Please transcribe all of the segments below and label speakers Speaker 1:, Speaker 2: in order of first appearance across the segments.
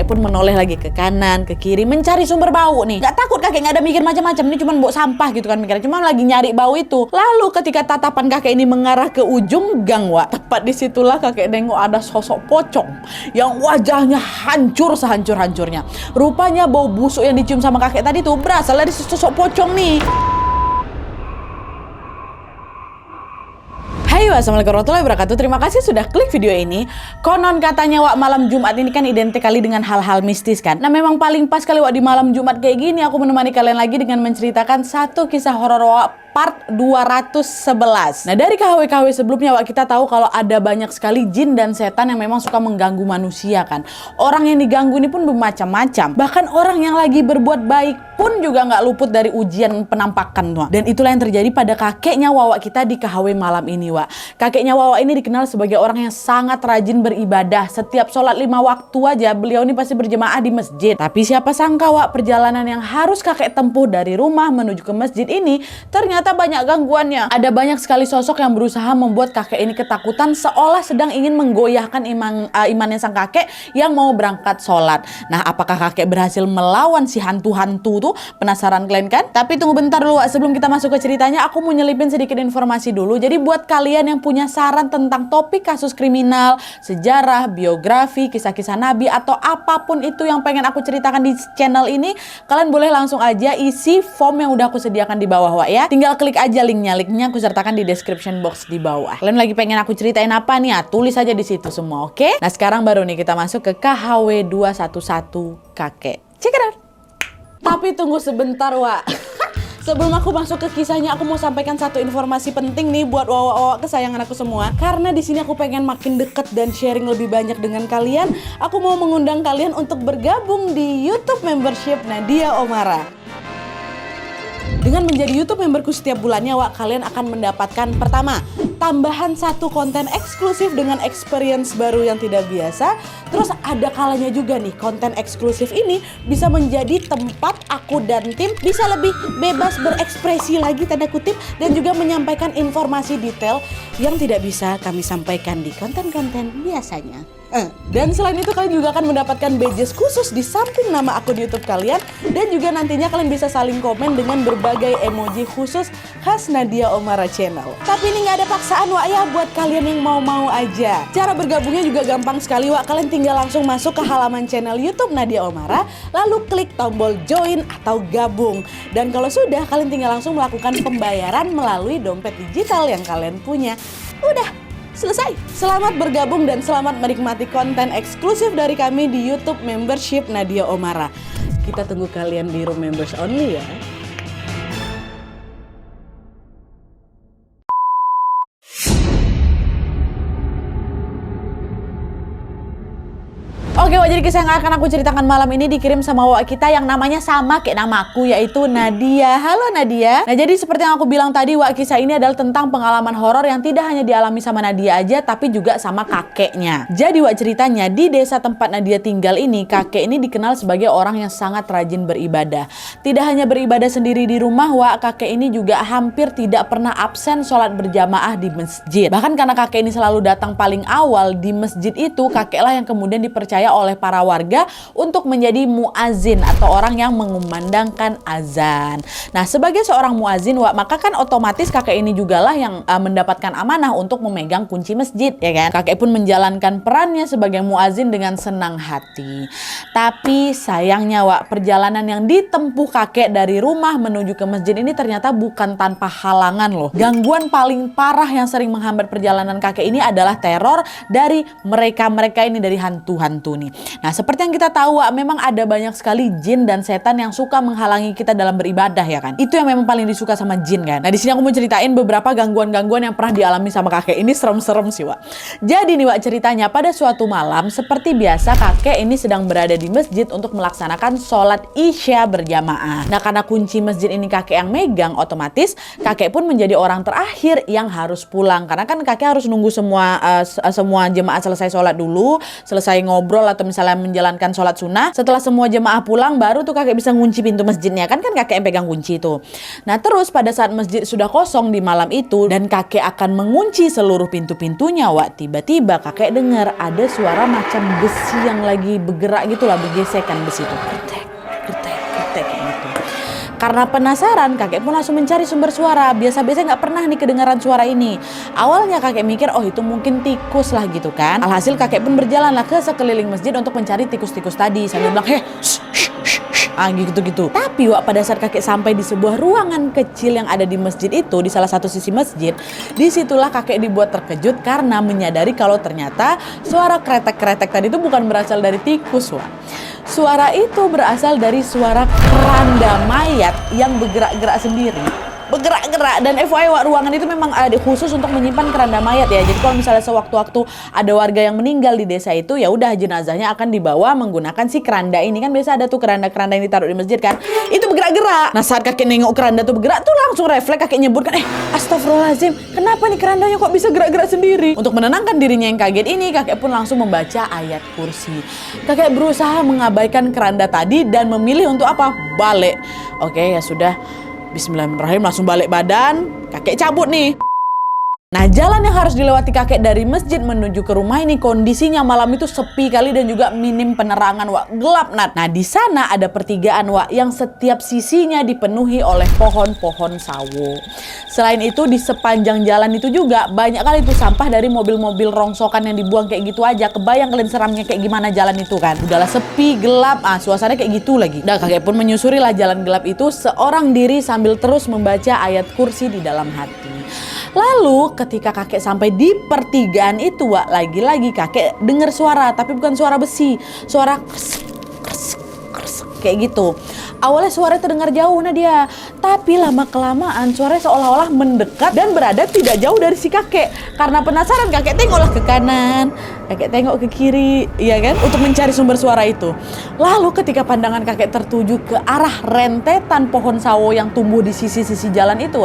Speaker 1: kakek pun menoleh lagi ke kanan, ke kiri, mencari sumber bau nih. Gak takut kakek, gak ada mikir macam-macam, ini cuma bau sampah gitu kan mikirnya, cuma lagi nyari bau itu. Lalu ketika tatapan kakek ini mengarah ke ujung gang, Wak, tepat disitulah kakek nengok ada sosok pocong yang wajahnya hancur sehancur-hancurnya. Rupanya bau busuk yang dicium sama kakek tadi tuh berasal dari sosok pocong nih. Hai, wassalamualaikum warahmatullahi wabarakatuh. Terima kasih sudah klik video ini. Konon katanya, Wak, malam Jumat ini kan identik kali dengan hal-hal mistis kan. Nah, memang paling pas kali, Wak, di malam Jumat kayak gini aku menemani kalian lagi dengan menceritakan satu kisah horor, Wak, part 211. Nah, dari KHW-KHW sebelumnya, Wak, kita tahu kalau ada banyak sekali jin dan setan yang memang suka mengganggu manusia kan. Orang yang diganggu ini pun bermacam-macam. Bahkan orang yang lagi berbuat baik pun juga nggak luput dari ujian penampakan, Wak. Dan itulah yang terjadi pada kakeknya Wawa kita di KHW malam ini, Wak. Kakeknya Wawa ini dikenal sebagai orang yang sangat rajin beribadah. Setiap sholat 5 waktu aja beliau ini pasti berjemaah di masjid. Tapi siapa sangka, Wak, perjalanan yang harus kakek tempuh dari rumah menuju ke masjid ini ternyata banyak gangguannya. Ada banyak sekali sosok yang berusaha membuat kakek ini ketakutan, seolah sedang ingin menggoyahkan imannya sang kakek yang mau berangkat sholat. Nah, apakah kakek berhasil melawan si hantu-hantu tuh? Penasaran kalian kan? Tapi tunggu bentar dulu, Wak. Sebelum kita masuk ke ceritanya, aku mau nyelipin sedikit informasi dulu. Jadi buat kalian yang punya saran tentang topik kasus kriminal, sejarah, biografi, kisah-kisah nabi, atau apapun itu yang pengen aku ceritakan di channel ini, kalian boleh langsung aja isi form yang udah aku sediakan di bawah, Wak, ya. Tinggal klik aja linknya aku sertakan di description box di bawah. Kalian lagi pengen aku ceritain apa nih? Ya, tulis aja di situ semua, oke? Nah, sekarang baru nih kita masuk ke KHW 211 kakek. Check it out. Tapi tunggu sebentar, Wak. Sebelum aku masuk ke kisahnya, aku mau sampaikan satu informasi penting nih buat wawa-wawa kesayangan aku semua. Karena di sini aku pengen makin deket dan sharing lebih banyak dengan kalian. Aku mau mengundang kalian untuk bergabung di YouTube membership Nadia Omara. Dengan menjadi YouTube memberku setiap bulannya, Wak, kalian akan mendapatkan pertama, tambahan satu konten eksklusif dengan experience baru yang tidak biasa. Terus ada kalanya juga nih, konten eksklusif ini bisa menjadi tempat aku dan tim bisa lebih bebas berekspresi lagi, tanda kutip, dan juga menyampaikan informasi detail yang tidak bisa kami sampaikan di konten-konten biasanya. Dan selain itu kalian juga akan mendapatkan badges khusus di samping nama akun YouTube kalian, dan juga nantinya kalian bisa saling komen dengan berbagai emoji khusus khas Nadia Omara Channel. Tapi ini nggak ada paksaan, Wak, ya, buat kalian yang mau-mau aja. Cara bergabungnya juga gampang sekali, Wak. Kalian tinggal langsung masuk ke halaman channel YouTube Nadia Omara, lalu klik tombol join atau gabung. Dan kalau sudah, kalian tinggal langsung melakukan pembayaran melalui dompet digital yang kalian punya. Udah selesai. Selamat bergabung dan selamat menikmati konten eksklusif dari kami di YouTube membership Nadia Omara. Kita tunggu kalian di room members only, ya. Oke, Wak, jadi kisah yang akan aku ceritakan malam ini dikirim sama Wak kita yang namanya sama kayak namaku, yaitu Nadia. Halo Nadia. Nah, jadi seperti yang aku bilang tadi, Wak, kisah ini adalah tentang pengalaman horor yang tidak hanya dialami sama Nadia aja, tapi juga sama kakeknya. Jadi, Wak, ceritanya di desa tempat Nadia tinggal ini, kakek ini dikenal sebagai orang yang sangat rajin beribadah. Tidak hanya beribadah sendiri di rumah, Wak, kakek ini juga hampir tidak pernah absen sholat berjamaah di masjid. Bahkan karena kakek ini selalu datang paling awal di masjid itu, kakeklah yang kemudian dipercaya oleh para warga untuk menjadi muazin atau orang yang mengumandangkan azan. Nah, sebagai seorang muazin, Wak, maka kan otomatis kakek ini jugalah yang mendapatkan amanah untuk memegang kunci masjid, ya kan? Kakek pun menjalankan perannya sebagai muazin dengan senang hati. Tapi sayangnya, Wak, perjalanan yang ditempuh kakek dari rumah menuju ke masjid ini ternyata bukan tanpa halangan loh. Gangguan paling parah yang sering menghambat perjalanan kakek ini adalah teror dari mereka-mereka ini, dari hantu-hantu nih. Nah, seperti yang kita tahu, Wak, memang ada banyak sekali jin dan setan yang suka menghalangi kita dalam beribadah, ya kan? Itu yang memang paling disuka sama jin kan. Nah, di sini aku mau ceritain beberapa gangguan-gangguan yang pernah dialami sama kakek ini. Serem-serem sih, Wak. Jadi nih, Wak, ceritanya pada suatu malam seperti biasa kakek ini sedang berada di masjid untuk melaksanakan sholat isya berjamaah. Nah, karena kunci masjid ini kakek yang megang, otomatis kakek pun menjadi orang terakhir yang harus pulang. Karena kan kakek harus nunggu semua jemaah selesai sholat dulu, selesai ngobrol atau misalnya menjalankan sholat sunnah, setelah semua jemaah pulang baru tuh kakek bisa ngunci pintu masjidnya. Kan kakek yang pegang kunci itu. Nah terus pada saat masjid sudah kosong di malam itu dan kakek akan mengunci seluruh pintu-pintunya, tiba-tiba kakek dengar ada suara macam besi yang lagi bergerak gitulah, bergesekan besi itu. Kretek, kretek, kretek gitu. Karena penasaran, kakek pun langsung mencari sumber suara. Biasa-biasa nggak pernah nih kedengaran suara ini. Awalnya kakek mikir, oh itu mungkin tikus lah gitu kan. Alhasil kakek pun berjalanlah ke sekeliling masjid untuk mencari tikus-tikus tadi. Sambil bilang, gitu-gitu. Tapi pada saat kakek sampai di sebuah ruangan kecil yang ada di masjid itu, di salah satu sisi masjid, disitulah kakek dibuat terkejut karena menyadari kalau ternyata suara kretek-kretek tadi itu bukan berasal dari tikus, Suara itu berasal dari suara keranda mayat yang bergerak-gerak sendiri. Bergerak-gerak, dan FYI ruangan itu memang ada khusus untuk menyimpan keranda mayat ya. Jadi kalau misalnya sewaktu-waktu ada warga yang meninggal di desa itu, ya udah jenazahnya akan dibawa menggunakan si keranda ini. Kan biasa ada tuh keranda-keranda yang ditaruh di masjid kan. Itu bergerak-gerak. Nah saat kakek nengok keranda tuh bergerak tuh langsung refleks kakek nyebutkan, astagfirullahaladzim, kenapa nih kerandanya kok bisa gerak-gerak sendiri? Untuk menenangkan dirinya yang kaget ini, kakek pun langsung membaca ayat kursi. Kakek berusaha mengabaikan keranda tadi dan memilih untuk apa? Balik. Oke, ya sudah. Bismillahirrahmanirrahim, langsung balik badan, kakek cabut nih. Nah jalan yang harus dilewati kakek dari masjid menuju ke rumah ini kondisinya malam itu sepi kali dan juga minim penerangan, gelap nat. Nah di sana ada pertigaan yang setiap sisinya dipenuhi oleh pohon-pohon sawo. Selain itu di sepanjang jalan itu juga banyak kali itu sampah dari mobil-mobil rongsokan yang dibuang kayak gitu aja. Kebayang kalian seramnya kayak gimana jalan itu kan? Udahlah sepi, gelap, suasananya kayak gitu lagi. Nah kakek pun menyusuri lah jalan gelap itu seorang diri sambil terus membaca ayat kursi di dalam hati. Lalu ketika kakek sampai di pertigaan itu, lagi-lagi kakek dengar suara, tapi bukan suara besi, suara kayak gitu. Awalnya suara terdengar jauh dia, tapi lama-kelamaan suaranya seolah-olah mendekat dan berada tidak jauh dari si kakek. Karena penasaran, kakek tengoklah ke kanan, kakek tengok ke kiri, iya kan, untuk mencari sumber suara itu. Lalu ketika pandangan kakek tertuju ke arah rentetan pohon sawo yang tumbuh di sisi-sisi jalan itu,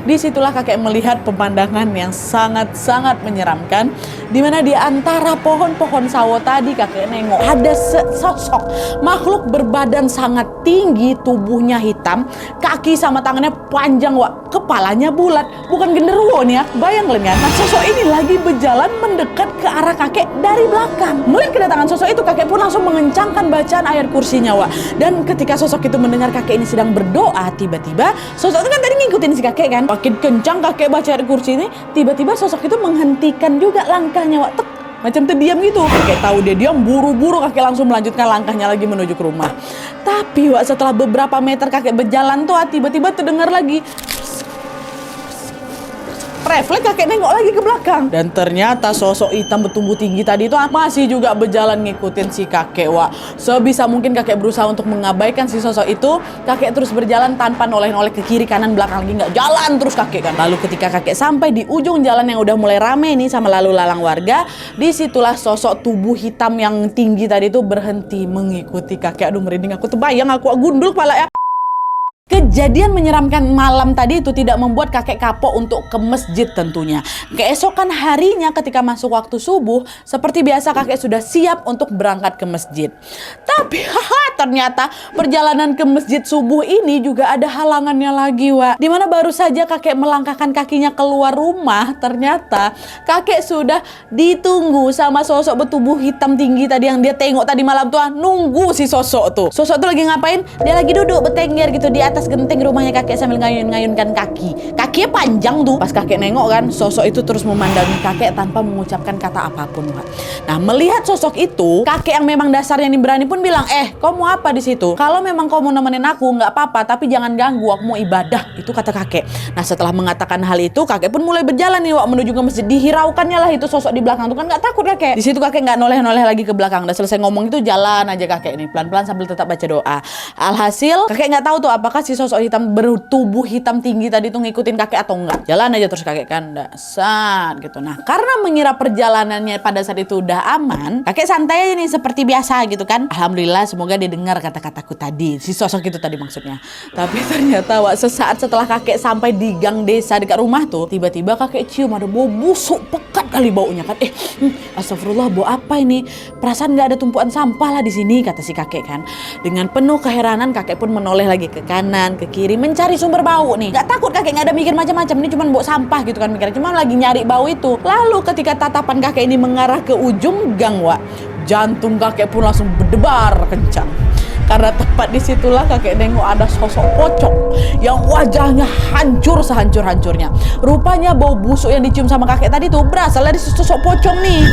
Speaker 1: disitulah kakek melihat pemandangan yang sangat-sangat menyeramkan, di mana di antara pohon-pohon sawo tadi kakek nengok ada sosok makhluk berbadan sangat tinggi, tubuhnya hitam, kaki sama tangannya panjang, kepalanya bulat, bukan genderuwo nih ya, bayang kalian. Nah sosok ini lagi berjalan mendekat ke arah kakek dari belakang. Melihat kedatangan sosok itu, kakek pun langsung mengencangkan bacaan ayat kursinya, dan ketika sosok itu mendengar kakek ini sedang berdoa, tiba-tiba sosok itu kan tadi ngikutin si kakek kan, makin kencang kakek baca ayat kursi ini, tiba-tiba sosok itu menghentikan juga langkahnya, macam terdiam gitu. Kakek tahu dia diam, buru-buru kakek langsung melanjutkan langkahnya lagi menuju ke rumah. Tapi setelah beberapa meter kakek berjalan tuh, tiba-tiba terdengar lagi. Refleks kakek nengok lagi ke belakang, dan ternyata sosok hitam bertumbuh tinggi tadi itu masih juga berjalan ngikutin si kakek. Sebisa mungkin kakek berusaha untuk mengabaikan si sosok itu. Kakek terus berjalan tanpa noleh-noleh ke kiri kanan belakang lagi, nggak jalan terus kakek kan. Lalu ketika kakek sampai di ujung jalan yang udah mulai rame nih sama lalu lalang warga, disitulah sosok tubuh hitam yang tinggi tadi itu berhenti mengikuti kakek. Aduh merinding aku, terbayang aku gundul kepala ya. Kejadian menyeramkan malam tadi itu tidak membuat kakek kapok untuk ke masjid tentunya. Keesokan harinya ketika masuk waktu subuh, seperti biasa kakek sudah siap untuk berangkat ke masjid. Tapi ternyata perjalanan ke masjid subuh ini juga ada halangannya lagi, Dimana baru saja kakek melangkahkan kakinya keluar rumah, ternyata kakek sudah ditunggu sama sosok bertubuh hitam tinggi tadi yang dia tengok tadi malam tuh. Nunggu si sosok tuh. Sosok tuh lagi ngapain? Dia lagi duduk bertengger gitu di atas genteng rumahnya kakek sambil ngayun-ngayunkan kaki. Kakinya panjang tuh. Pas kakek nengok kan, sosok itu terus memandangi kakek tanpa mengucapkan kata apapun. Nah, melihat sosok itu, kakek yang memang dasarnya ini berani pun bilang, kau mau apa di situ? Kalau memang kau mau nemenin aku, nggak apa-apa, tapi jangan ganggu, aku mau ibadah. Itu kata kakek. Nah, setelah mengatakan hal itu, kakek pun mulai berjalan nih, menuju ke masjid. Dihiraukannya lah itu sosok di belakang tuh kan, nggak takut kakek. Di situ kakek nggak noleh-noleh lagi ke belakang. Udah selesai ngomong itu jalan aja kakek ini, pelan-pelan sambil tetap baca doa. Alhasil, kakek nggak tahu tuh apakah si sosok sosok hitam bertubuh hitam tinggi tadi tuh ngikutin kakek atau enggak. Jalan aja terus kakek kan, dasar gitu. Nah, karena mengira perjalanannya pada saat itu udah aman, kakek santai aja nih seperti biasa gitu kan. Alhamdulillah, semoga didengar kata-kataku tadi, si sosok itu tadi maksudnya. Tapi ternyata sesaat setelah kakek sampai di gang desa dekat rumah tuh, tiba-tiba kakek cium ada bau busuk pekat kali baunya kan. Astagfirullah, bau apa ini? Perasaan nggak ada tumpuan sampah lah di sini, kata si kakek kan. Dengan penuh keheranan kakek pun menoleh lagi ke kanan, ke kiri mencari sumber bau nih. Nggak takut kakek, nggak ada mikir macam-macam, ini cuma bau sampah gitu kan mikirnya, cuma lagi nyari bau itu. Lalu ketika tatapan kakek ini mengarah ke ujung gang, jantung kakek pun langsung berdebar kencang. Karena tepat disitulah kakek nengok ada sosok pocong yang wajahnya hancur sehancur-hancurnya. Rupanya bau busuk yang dicium sama kakek tadi tuh berasal dari sosok pocong nih.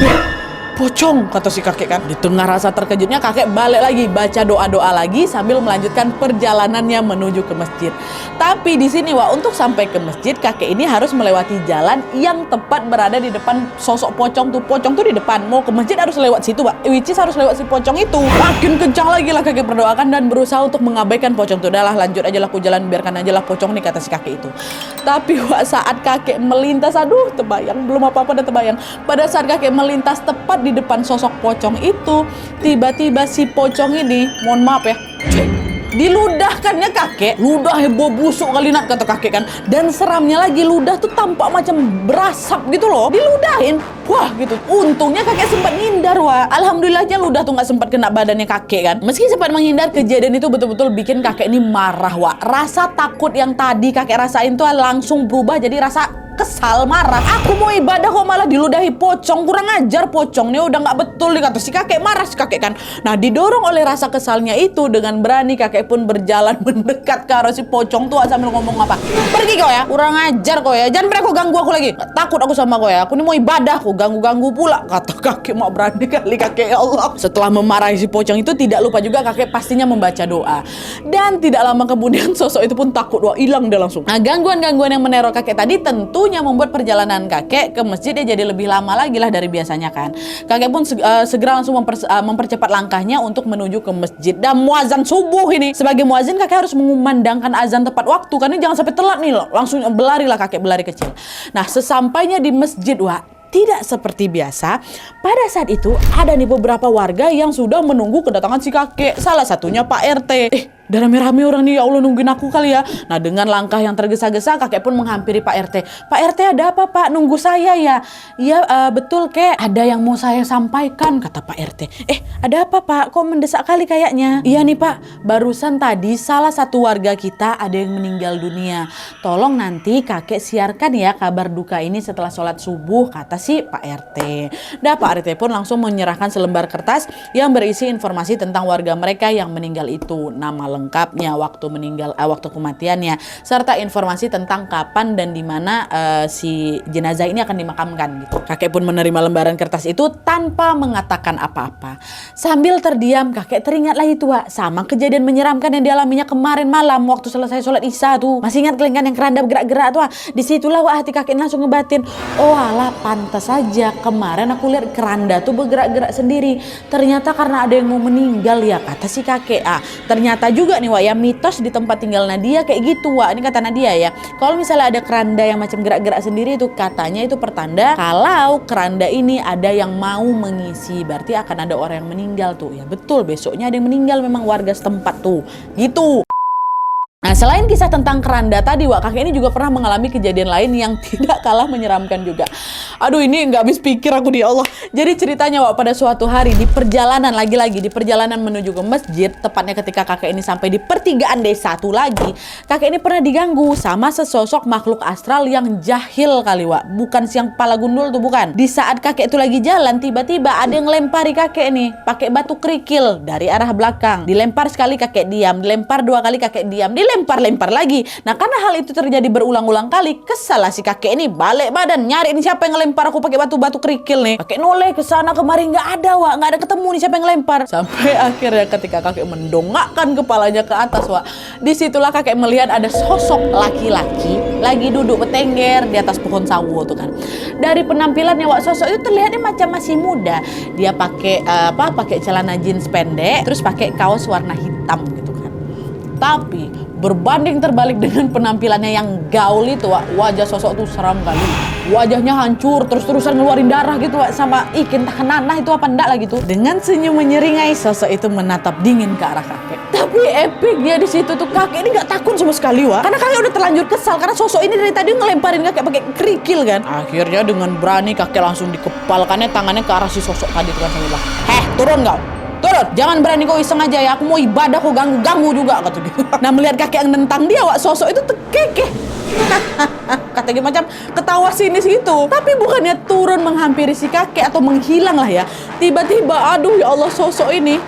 Speaker 1: Pocong, kata si kakek kan. Di tengah rasa terkejutnya kakek balik lagi baca doa-doa lagi sambil melanjutkan perjalanannya menuju ke masjid. Tapi di sini untuk sampai ke masjid kakek ini harus melewati jalan yang tepat berada di depan sosok pocong tuh. Pocong tuh di depan, mau ke masjid harus lewat situ, which is harus lewat si pocong itu. Makin kencang lagi lah kakek berdoakan dan berusaha untuk mengabaikan pocong tuh. Udahlah, lanjut aja lah aku jalan, biarkan aja lah pocong nih, kata si kakek itu. Tapi saat kakek melintas, aduh terbayang, belum apa-apa udah terbayang. Pada saat kakek melintas tepat di depan sosok pocong itu, tiba-tiba si pocong ini, mohon maaf ya, diludahkannya kakek. Ludah heboh busuk kali nak, kata kakek kan. Dan seramnya lagi, ludah tuh tampak macam berasap gitu loh, diludahin. Wah gitu. Untungnya kakek sempat ngindar. Alhamdulillahnya ludah tuh nggak sempat kena badannya kakek kan. Meski sempat menghindar, kejadian itu betul-betul bikin kakek ini marah. Rasa takut yang tadi kakek rasain tuh langsung berubah jadi rasa kesal, marah. Aku mau ibadah kok malah diludahi pocong, kurang ajar pocong nih, udah nggak betul nih, kata si kakek. Marah si kakek kan. Nah, didorong oleh rasa kesalnya itu, dengan berani kakek pun berjalan mendekat ke arah si pocong tuh sambil ngomong apa, pergi kau ya, kurang ajar kau ya, jangan berani kau ganggu aku lagi, nggak takut aku sama kau ya, aku ini mau ibadah, kau ganggu-ganggu pula, kata kakek. Mau berani kali kakek, ya Allah. Setelah memarahi si pocong itu, tidak lupa juga kakek pastinya membaca doa. Dan tidak lama kemudian sosok itu pun takut, hilang dia langsung. Nah, gangguan-gangguan yang meneror kakek tadi tentunya membuat perjalanan kakek ke masjid jadi lebih lama lagi lah dari biasanya kan. Kakek pun segera langsung mempercepat langkahnya untuk menuju ke masjid. Dan muazan subuh ini, sebagai muazin kakek harus mengumandangkan azan tepat waktu, karena jangan sampai telat nih loh. Langsung berlarilah kakek, berlari kecil. Nah, sesampainya di masjid, tidak seperti biasa. Pada saat itu ada nih beberapa warga yang sudah menunggu kedatangan si kakek. Salah satunya Pak RT. Udah rame-rame orang nih, ya Allah, nungguin aku kali ya. Nah, dengan langkah yang tergesa-gesa kakek pun menghampiri Pak RT. Pak RT, ada apa Pak? Nunggu saya ya? Iya, betul kek. Ada yang mau saya sampaikan, kata Pak RT. Ada apa Pak? Kok mendesak kali kayaknya? Iya nih Pak, barusan tadi salah satu warga kita ada yang meninggal dunia. Tolong nanti kakek siarkan ya kabar duka ini setelah sholat subuh, kata si Pak RT. Nah, Pak RT pun langsung menyerahkan selembar kertas yang berisi informasi tentang warga mereka yang meninggal itu. Nama lengkapnya, waktu meninggal, waktu kematiannya, serta informasi tentang kapan dan di mana si jenazah ini akan dimakamkan gitu. Kakek pun menerima lembaran kertas itu tanpa mengatakan apa-apa. Sambil terdiam, kakek teringat lagi tuh sama kejadian menyeramkan yang dialaminya kemarin malam waktu selesai sholat isya tuh. Masih ingat kan yang keranda bergerak-gerak tuh? Disitulah hati kakek langsung ngebatin, oh alah, pantas saja kemarin aku lihat keranda tuh bergerak-gerak sendiri. Ternyata karena ada yang mau meninggal ya, kata si kakek. Ternyata juga nih ya, mitos di tempat tinggal Nadia kayak gitu ini kata Nadia ya, kalau misalnya ada keranda yang macam gerak-gerak sendiri itu katanya itu pertanda kalau keranda ini ada yang mau mengisi, berarti akan ada orang yang meninggal tuh. Ya betul, besoknya ada yang meninggal memang warga setempat tuh gitu. Nah, selain kisah tentang keranda tadi, kakek ini juga pernah mengalami kejadian lain yang tidak kalah menyeramkan juga. Aduh, ini nggak habis pikir aku, ya Allah. Jadi ceritanya pada suatu hari di perjalanan, lagi-lagi di perjalanan menuju ke masjid, tepatnya ketika kakek ini sampai di pertigaan desa tuh lagi, kakek ini pernah diganggu sama sesosok makhluk astral yang jahil kali, bukan siang kepala gundul tuh, bukan. Di saat kakek itu lagi jalan, tiba-tiba ada yang lempari kakek nih pakai batu kerikil dari arah belakang. Dilempar sekali kakek diam, dilempar dua kali kakek diam, lempar lagi. Nah, karena hal itu terjadi berulang-ulang kali, kesal si kakek ini, balik badan nyari ini siapa yang ngelempar aku pakai batu-batu kerikil nih. Kakek noleh ke sana kemari, nggak ada nggak ada ketemu nih siapa yang ngelempar. Sampai akhirnya ketika kakek mendongakkan kepalanya ke atas, disitulah kakek melihat ada sosok laki-laki lagi duduk bertengger di atas pohon sawo tuh kan. Dari penampilannya sosok itu terlihatnya macam masih muda. Dia pakai pakai celana jeans pendek, terus pakai kaos warna hitam gitu kan. Tapi berbanding terbalik dengan penampilannya yang gaul itu, Wak, wajah sosok tuh seram kali. Wajahnya hancur, terus-terusan ngeluarin darah gitu, Wak, sama entah kenanah itu apa enggak lah gitu. Dengan senyum menyeringai, sosok itu menatap dingin ke arah kakek. Tapi epicnya di situ tuh kakek ini nggak takut sama sekali, Wak. Karena kakek udah terlanjur kesal karena sosok ini dari tadi ngelemparin kakek pakai kerikil kan. Akhirnya dengan berani kakek langsung dikepalkannya tangannya ke arah si sosok tadi tuh kan, sambil bilang, turun kau. Turun, jangan berani kau iseng aja ya, aku mau ibadah kau ganggu-ganggu juga, kata dia. Nah, melihat kakek yang nentang dia, Wak, sosok itu tekekeh. Kata dia macam ketawa sinis gitu. Tapi bukannya turun menghampiri si kakek atau menghilang lah ya. Tiba-tiba, aduh ya Allah, sosok ini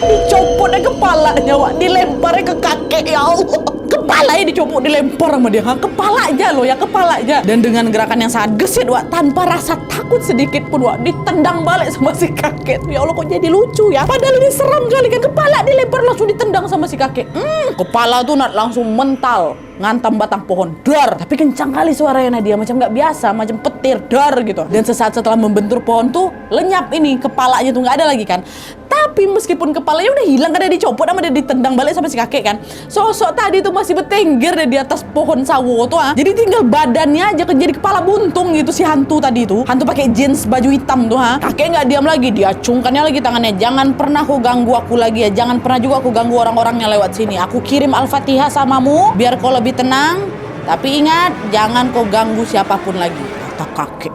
Speaker 1: dicopotnya kepalanya, Wak, dilemparnya ke kakek, ya Allah. Kepalanya dicopot, dilempar sama dia. Kepala aja loh ya, kepala aja. Dan dengan gerakan yang sangat gesit, Wak, tanpa rasa takut sedikit pun, Wak, ditendang balik sama si kakek. Ya Allah, kok jadi lucu ya. Padahal ini seram kali kan. Kepala dilempar langsung ditendang sama si kakek. Kepala tuh langsung mental, ngantam batang pohon, dar. Tapi kencang kali suaranya Nadia, macam nggak biasa, macam petir, dar gitu. Dan sesaat setelah membentur pohon tuh lenyap ini kepalanya tuh, nggak ada lagi kan. Tapi meskipun kepalanya udah hilang karena dicopot sama dia ditendang balik sama si kakek kan, sosok tadi tuh masih bertengger deh di atas pohon sawo tuh. Jadi tinggal badannya aja jadi kepala buntung gitu si hantu tadi tuh. Hantu pakai jeans baju hitam tuh. Kakek nggak diam lagi, dia acungkannya lagi tangannya. Jangan pernah kau ganggu aku lagi ya. Jangan pernah juga aku ganggu orang-orang yang lewat sini. Aku kirim Al-Fatihah samamu biar kau lebih tenang. Tapi ingat, jangan kau ganggu siapapun lagi, kata kakek.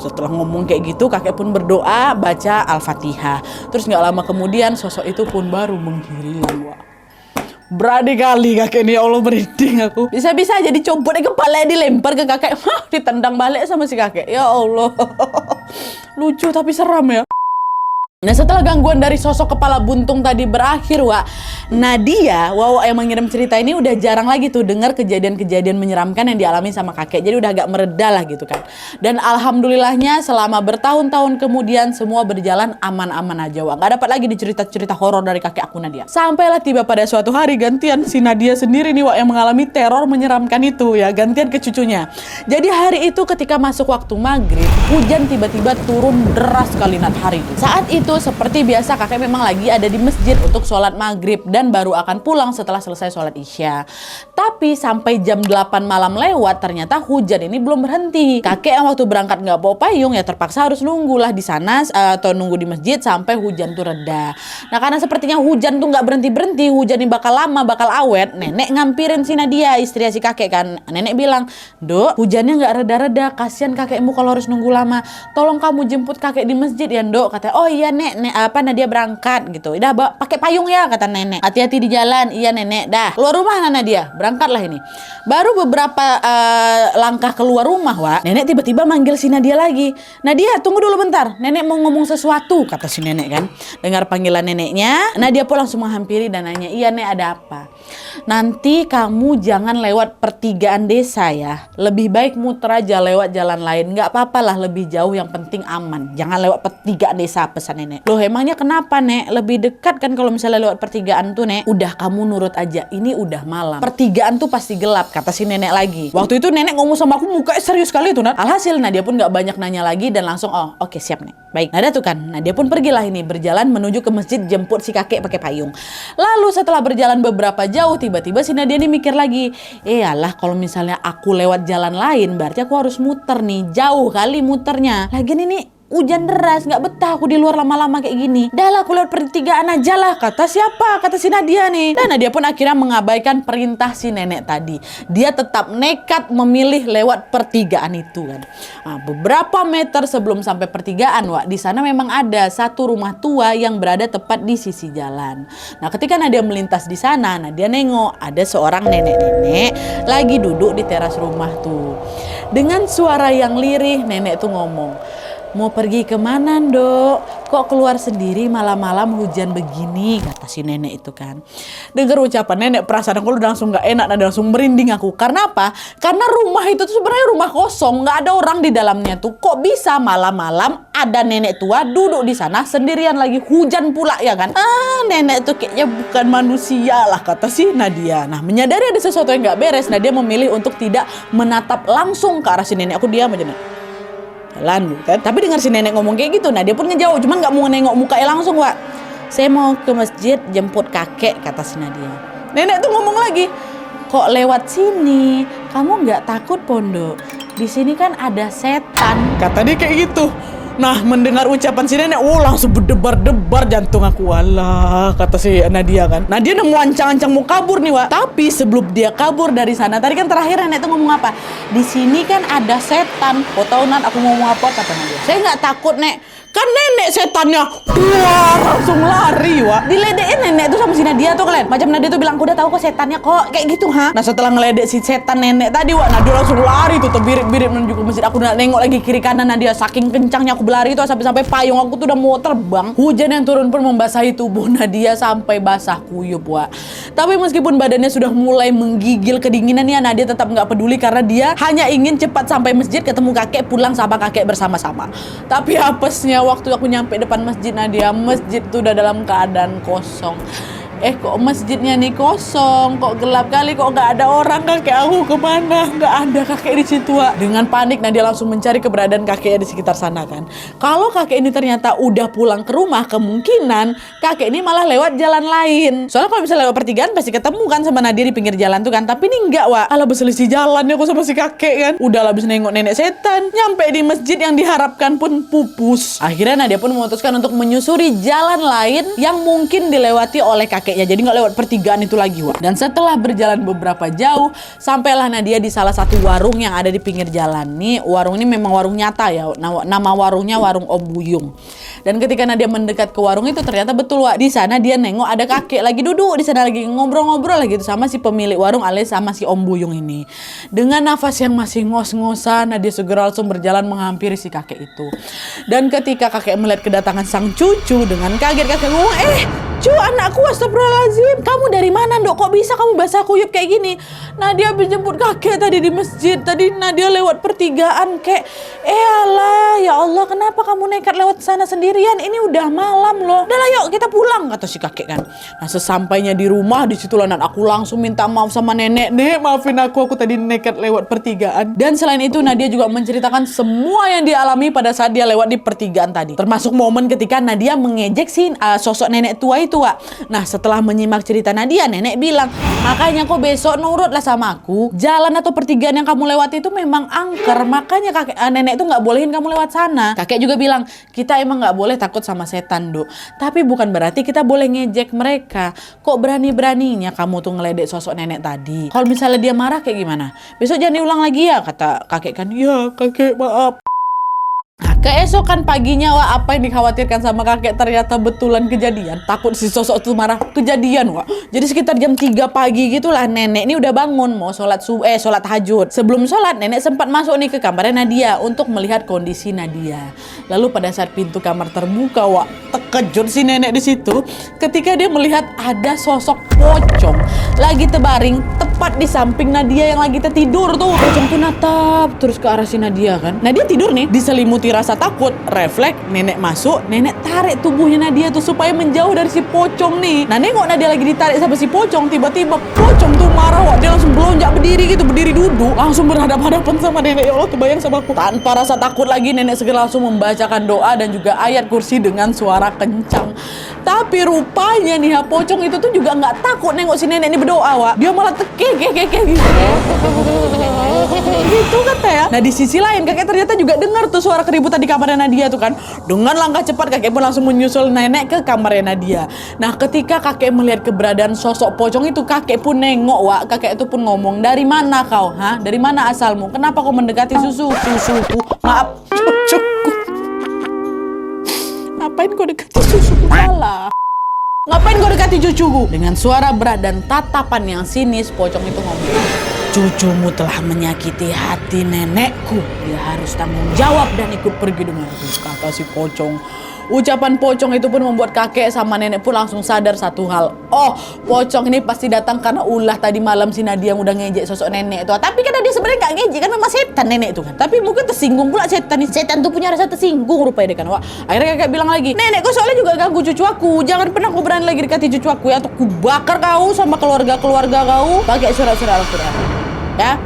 Speaker 1: Setelah ngomong kayak gitu, kakek pun berdoa, baca Al-Fatihah. Terus nggak lama kemudian sosok itu pun baru menghilang, Wak. Berani kali kakek ini, ya Allah, merinding aku. Bisa-bisa jadi copotnya kepalanya dilempar ke kakek, ditendang balik sama si kakek. Ya Allah. Lucu tapi seram ya. Nah, setelah gangguan dari sosok kepala buntung tadi berakhir, Wak, Nadia, Wawa yang mengirim cerita ini udah jarang lagi tuh dengar kejadian-kejadian menyeramkan yang dialami sama kakek. Jadi udah agak mereda lah gitu kan. Dan alhamdulillahnya selama bertahun-tahun kemudian semua berjalan aman-aman aja, Wak. Gak dapat lagi di cerita-cerita horor dari kakek aku Nadia. Sampailah tiba pada suatu hari gantian si Nadia sendiri nih, Wak, yang mengalami teror menyeramkan itu ya. Gantian ke cucunya. Jadi hari itu ketika masuk waktu maghrib, hujan tiba-tiba turun deras sekali hari itu. Saat itu seperti biasa kakek memang lagi ada di masjid untuk sholat maghrib dan baru akan pulang setelah selesai sholat isya. Tapi sampai jam 8 malam lewat ternyata hujan ini belum berhenti. Kakek yang waktu berangkat nggak bawa payung ya terpaksa harus nunggulah di sana atau nunggu di masjid sampai hujan tuh reda. Nah, karena sepertinya hujan tuh nggak berhenti-berhenti, hujan ini bakal lama, bakal awet, nenek ngampirin si Nadia, istri si kakek kan. Nenek bilang, "Dok, hujannya nggak reda-reda, kasihan kakekmu kalau harus nunggu lama. Tolong kamu jemput kakek di masjid ya, Dok." Katanya, "Oh iya, Nadia berangkat gitu. Udah pakai payung ya," kata nenek. "Hati-hati di jalan." "Iya, Nenek." Dah keluar rumah Nadia, berangkatlah ini. Baru beberapa langkah keluar rumah, Wak, nenek tiba-tiba manggil si Nadia lagi. "Nadia, tunggu dulu bentar, nenek mau ngomong sesuatu," kata si nenek kan. Dengar panggilan neneknya, Nadia pun langsung menghampiri dan nanya, "Iya, Nek, ada apa?" "Nanti kamu jangan lewat pertigaan desa ya. Lebih baik muter aja lewat jalan lain. Nggak apa-apa lah, lebih jauh, yang penting aman. Jangan lewat pertigaan desa," pesan nenek. "Loh, emangnya kenapa, Nek? Lebih dekat kan kalau misalnya lewat pertigaan tuh, Nek." "Udah, kamu nurut aja. Ini udah malam. Pertigaan tuh pasti gelap," kata si nenek lagi. Waktu itu nenek ngomong sama aku mukanya serius sekali tuh, Nat. Alhasil Nadia pun nggak banyak nanya lagi dan langsung, "Oh, oke, siap, Nek. Baik." Nadia tuh kan, Nadia pun pergilah ini berjalan menuju ke masjid jemput si kakek pakai payung. Lalu setelah berjalan beberapa jauh, tiba-tiba si Nadia ini mikir lagi, "Alah, kalau misalnya aku lewat jalan lain berarti aku harus muter nih. Jauh kali muternya. Lagian ini hujan deras, nggak betah aku di luar lama-lama kayak gini. Dah lah, aku lewat pertigaan aja lah." Kata siapa? Kata si Nadia nih. Dan Nadia pun akhirnya mengabaikan perintah si nenek tadi. Dia tetap nekat memilih lewat pertigaan itu kan. Nah, beberapa meter sebelum sampai pertigaan, Wak, di sana memang ada satu rumah tua yang berada tepat di sisi jalan. Nah, ketika Nadia melintas di sana, Nadia nengok ada seorang nenek-nenek lagi duduk di teras rumah tuh. Dengan suara yang lirih, nenek tuh ngomong, "Mau pergi kemana, Dok? Kok keluar sendiri malam-malam hujan begini?" kata si nenek itu kan. Dengar ucapan nenek, perasaan aku udah langsung gak enak dan langsung merinding aku. Karena apa? Karena rumah itu tuh sebenarnya rumah kosong, gak ada orang di dalamnya tuh. Kok bisa malam-malam ada nenek tua duduk di sana sendirian, lagi hujan pula ya kan? Nenek tuh kayaknya bukan manusia lah, kata si Nadia. Nah, menyadari ada sesuatu yang gak beres, Nadia memilih untuk tidak menatap langsung ke arah si nenek. Aku diam aja, jalan kan. Tapi dengar si nenek ngomong kayak gitu, nah dia pun ngejauh, cuman nggak mau nengok mukanya langsung, Wak. Saya mau ke masjid jemput kakek, kata si Nadia. Nenek tuh ngomong lagi, kok lewat sini? Kamu nggak takut, Pondok? Di sini kan ada setan, kata dia kayak gitu. Nah, mendengar ucapan si nenek, langsung berdebar-debar jantung aku. Walah, kata si Nadia kan. Nadia udah mau ancang-ancang mau kabur nih, Wak. Tapi sebelum dia kabur dari sana, tadi kan terakhir nenek tuh ngomong apa? Di sini kan ada setan. Kau tahu, Nat, aku ngomong apa? Kata Nadia. Saya nggak takut, Nek. Kan nenek setannya. Wah, langsung lari, Wak. Diledekin nenek tuh sama si Nadia tuh kalian. Macam Nadia tuh bilang, aku udah tahu kok setannya kok. Kayak gitu, ha? Nah, setelah ngeledek si setan nenek tadi, Wak, Nadia langsung lari tuh, terbirit-birit menuju ke masjid. Aku udah nengok lagi kiri kanan Nadia, saking kencangnya aku berlari tuh sampai payung aku tuh udah mau terbang. Hujan yang turun pun membasahi tubuh Nadia sampai basah kuyup, Wak. Tapi meskipun badannya sudah mulai menggigil kedinginan ya, Nadia tetap nggak peduli karena dia hanya ingin cepat sampai masjid, ketemu kakek, pulang sama kakek bersama-sama. Tapi apesnya waktu aku nyampe depan masjid Nadia, masjid tuh udah dalam keadaan kosong. Kok masjidnya nih kosong, kok gelap kali, kok nggak ada orang, kakek aku kemana? Nggak ada kakek di situ, Wak. Dengan panik Nadia langsung mencari keberadaan kakeknya di sekitar sana kan. Kalau kakek ini ternyata udah pulang ke rumah, kemungkinan kakek ini malah lewat jalan lain. Soalnya kalau bisa lewat pertigaan pasti ketemu kan sama Nadia di pinggir jalan tuh kan. Tapi ini enggak, Wak. Alah, berselisih jalannya aku sama si kakek kan. Udah habis nengok nenek setan, nyampe di masjid yang diharapkan pun pupus. Akhirnya Nadia pun memutuskan untuk menyusuri jalan lain yang mungkin dilewati oleh kakek. Jadi nggak lewat pertigaan itu lagi, Wak. Dan setelah berjalan beberapa jauh, sampailah Nadia di salah satu warung yang ada di pinggir jalan. Nih, warung ini memang warung nyata ya. Nama warungnya Warung Om Buyung. Dan ketika Nadia mendekat ke warung itu, ternyata betul, Wak. Di sana dia nengok ada kakek lagi duduk di sana lagi ngobrol-ngobrol lagi tuh sama si pemilik warung alias sama si Om Buyung ini. Dengan nafas yang masih ngos-ngosan, Nadia segera langsung berjalan menghampiri si kakek itu. Dan ketika kakek melihat kedatangan sang cucu, dengan kaget kakek ngomong, cu, anakku, astagfirullahaladzim. Kamu dari mana, Dok? Kok bisa kamu basah kuyup kayak gini? Nadia habis jemput kakek tadi di masjid. Tadi Nadia lewat pertigaan, kek. Alah, ya Allah, kenapa kamu nekat lewat sana sendirian? Ini udah malam loh. Udah lah, yuk kita pulang, kata si kakek kan. Nah, sesampainya di rumah, disitulah aku langsung minta maaf sama nenek. Nek, maafin aku tadi nekat lewat pertigaan. Dan selain itu, Nadia juga menceritakan semua yang dialami pada saat dia lewat di pertigaan tadi. Termasuk momen ketika Nadia mengejek si sosok nenek tua itu, Wak. Nah, setelah menyimak cerita Nadia, nenek bilang, makanya kok besok nurutlah sama aku. Jalan atau pertigaan yang kamu lewati itu memang angker, makanya nenek itu nggak bolehin kamu lewat sana. Kakek juga bilang, kita emang nggak boleh takut sama setan, Dok. Tapi bukan berarti kita boleh ngejek mereka. Kok berani-beraninya kamu tuh ngeledek sosok nenek tadi? Kalau misalnya dia marah kayak gimana? Besok jangan diulang lagi ya, kata kakek kan. Ya, kakek maaf. Nah, keesokan paginya, Wak, apa yang dikhawatirkan sama kakek ternyata betulan kejadian. Takut si sosok itu marah, kejadian, Wak. Jadi sekitar jam 3 pagi gitulah nenek ini udah bangun mau sholat tahajud. Sebelum sholat, nenek sempat masuk nih ke kamarnya Nadia untuk melihat kondisi Nadia. Lalu pada saat pintu kamar terbuka, Wak, terkejut si nenek di situ ketika dia melihat ada sosok pocong lagi terbaring tepat di samping Nadia yang lagi tertidur tuh. Pocong tuh natap terus ke arah si Nadia kan. Nadia tidur nih, diselimuti rasa takut, refleks nenek masuk, nenek tarik tubuhnya Nadia tuh supaya menjauh dari si pocong nih. Nah, nengok Nadia lagi ditarik sama si pocong, tiba-tiba pocong tuh marah, Wak. Dia langsung belonjak berdiri duduk, langsung berhadapan-hadapan sama nenek. Ya Allah, tuh bayang sama aku. Tanpa rasa takut lagi, nenek segera langsung membacakan doa dan juga ayat kursi dengan suara kencang. Tapi rupanya nih, pocong itu tuh juga nggak takut nengok si nenek ini berdoa, Wak. Dia malah tekek gitu kata ya. Nah, di sisi lain kakek ternyata juga dengar tuh suara keributan di kamarnya Nadia tuh kan. Dengan langkah cepat kakek pun langsung menyusul nenek ke kamarnya Nadia. Nah, ketika kakek melihat keberadaan sosok pocong itu, kakek pun nengok, Wak. Kakek itu pun ngomong, dari mana kau? Dari mana asalmu? Kenapa kau mendekati susuku? Maaf, cucuku. Ngapain kau dekati susuku? Salah. Ngapain kau dekati cucuku? Dengan suara berat dan tatapan yang sinis, pocong itu ngomong, cucumu telah menyakiti hati nenekku. Dia harus tanggung jawab dan ikut pergi denganku, kata si pocong. Ucapan pocong itu pun membuat kakek sama nenek pun langsung sadar satu hal. Oh, pocong ini pasti datang karena ulah tadi malam si Nadia yang udah ngejek sosok nenek itu. Tapi kan dia sebenarnya nggak ngejek, kan memang setan nenek itu kan. Tapi mungkin tersinggung pula setan nih. Setan tuh punya rasa tersinggung rupanya dia kan. Wah, akhirnya kakek bilang lagi, nenek kau soalnya juga ganggu cucu aku. Jangan pernah kau berani lagi dekati cucu aku ya, atau ku bakar kau sama keluarga kau pakai surat-surat Al-Quran. Ya.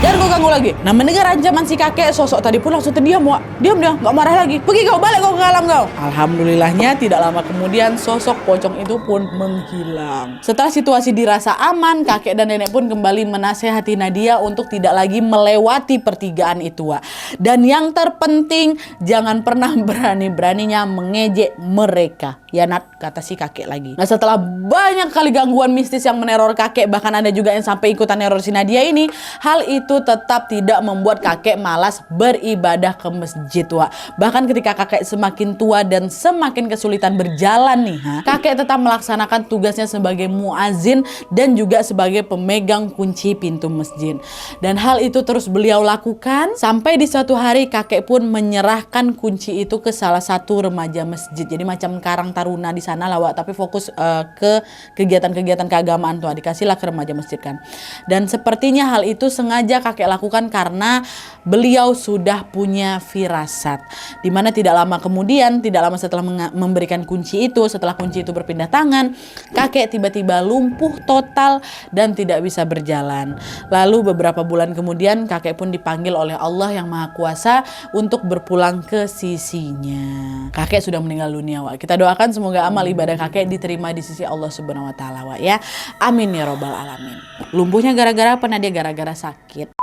Speaker 1: Jangan kau ganggu lagi. Nah, mendengar ancaman si kakek, sosok tadi pun langsung terdiam, Wak. Diam dia, nggak marah lagi. Pergi kau, balik kau ke alam kau. Alhamdulillahnya tidak lama kemudian sosok pocong itu pun menghilang. Setelah situasi dirasa aman, kakek dan nenek pun kembali menasehati Nadia untuk tidak lagi melewati pertigaan itu, Wak. Dan yang terpenting, jangan pernah berani-beraninya mengejek mereka. Ya Nat, kata si kakek lagi. Nah, setelah banyak kali gangguan mistis yang meneror kakek, bahkan ada juga yang sampai ikutan neror si Nadia ini, hal itu tetap tidak membuat kakek malas beribadah ke masjid, Wak. Bahkan ketika kakek semakin tua dan semakin kesulitan berjalan nih, kakek tetap melaksanakan tugasnya sebagai muazin dan juga sebagai pemegang kunci pintu masjid. Dan hal itu terus beliau lakukan sampai di suatu hari kakek pun menyerahkan kunci itu ke salah satu remaja masjid. Jadi macam karang taruna di sana lah, Wak, tapi fokus ke kegiatan-kegiatan keagamaan tuh, dikasihlah ke remaja masjid kan. Dan sepertinya hal itu sengaja kakek lakukan karena beliau sudah punya firasat. Dimana tidak lama kemudian, tidak lama setelah memberikan kunci itu, setelah kunci itu berpindah tangan, kakek tiba-tiba lumpuh total dan tidak bisa berjalan. Lalu beberapa bulan kemudian kakek pun dipanggil oleh Allah yang Maha Kuasa untuk berpulang ke sisinya. Kakek sudah meninggal dunia, Wak. Kita doakan semoga amal ibadah kakek diterima di sisi Allah Subhanahu wa taala, Wak, ya. Amin ya robbal alamin. Lumpuhnya gara-gara apa, Nadia? Gara-gara sakit.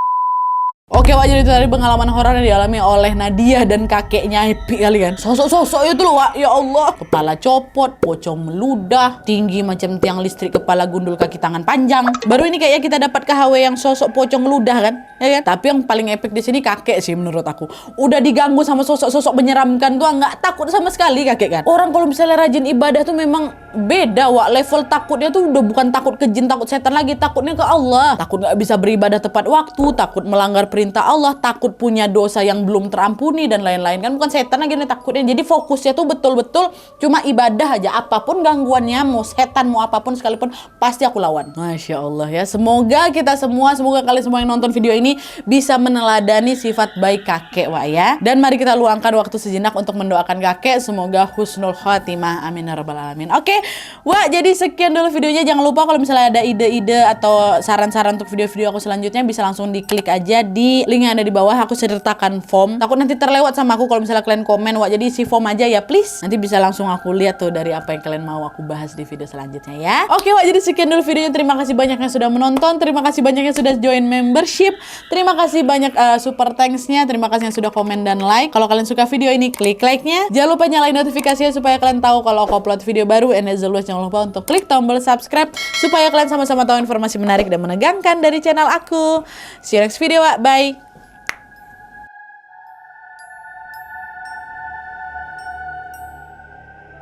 Speaker 1: Oke, Wak, jadi itu tadi pengalaman horor yang dialami oleh Nadia dan kakeknya. Epic kali kan? Sosok-sosok itu loh, Wak. Ya Allah. Kepala copot, pocong meludah, tinggi macam tiang listrik, kepala gundul, kaki tangan panjang. Baru ini kayaknya kita dapat KHW yang sosok pocong meludah kan? Ya kan? Tapi yang paling epic di sini kakek sih menurut aku. Udah diganggu sama sosok-sosok menyeramkan tuh, nggak takut sama sekali kakek kan? Orang kalau misalnya rajin ibadah tuh memang beda, Wak. Level takutnya tuh udah bukan takut ke jin, takut setan lagi. Takutnya ke Allah. Takut nggak bisa beribadah tepat waktu, takut melanggar perintah Allah, takut punya dosa yang belum terampuni dan lain-lain kan. Bukan setan lagi nih takutnya. Jadi fokusnya tuh betul-betul cuma ibadah aja. Apapun gangguannya, mau setan mau apapun sekalipun, pasti aku lawan. Masya Allah ya. Semoga kita semua, semoga kalian semua yang nonton video ini bisa meneladani sifat baik kakek, Wak, ya. Dan mari kita luangkan waktu sejenak untuk mendoakan kakek. Semoga husnul khotimah. Amin ya rabbal alamin. Oke, Wak, jadi sekian dulu videonya. Jangan lupa kalau misalnya ada ide-ide atau saran-saran untuk video-video aku selanjutnya, bisa langsung diklik aja di link yang ada di bawah. Aku sertakan form. Takut nanti terlewat sama aku kalau misalnya kalian komen, Wak. Jadi isi form aja ya, please. Nanti bisa langsung aku lihat tuh dari apa yang kalian mau aku bahas di video selanjutnya ya. Oke, Wak, jadi sekian dulu videonya. Terima kasih banyak yang sudah menonton. Terima kasih banyak yang sudah join membership. Terima kasih banyak super thanks-nya. Terima kasih yang sudah komen dan like. Kalau kalian suka video ini, klik like-nya. Jangan lupa nyalain notifikasinya supaya kalian tahu kalau aku upload video baru. And as always, jangan lupa untuk klik tombol subscribe supaya kalian sama-sama tahu informasi menarik dan menegangkan dari channel aku. See you next video, Wak. Bye.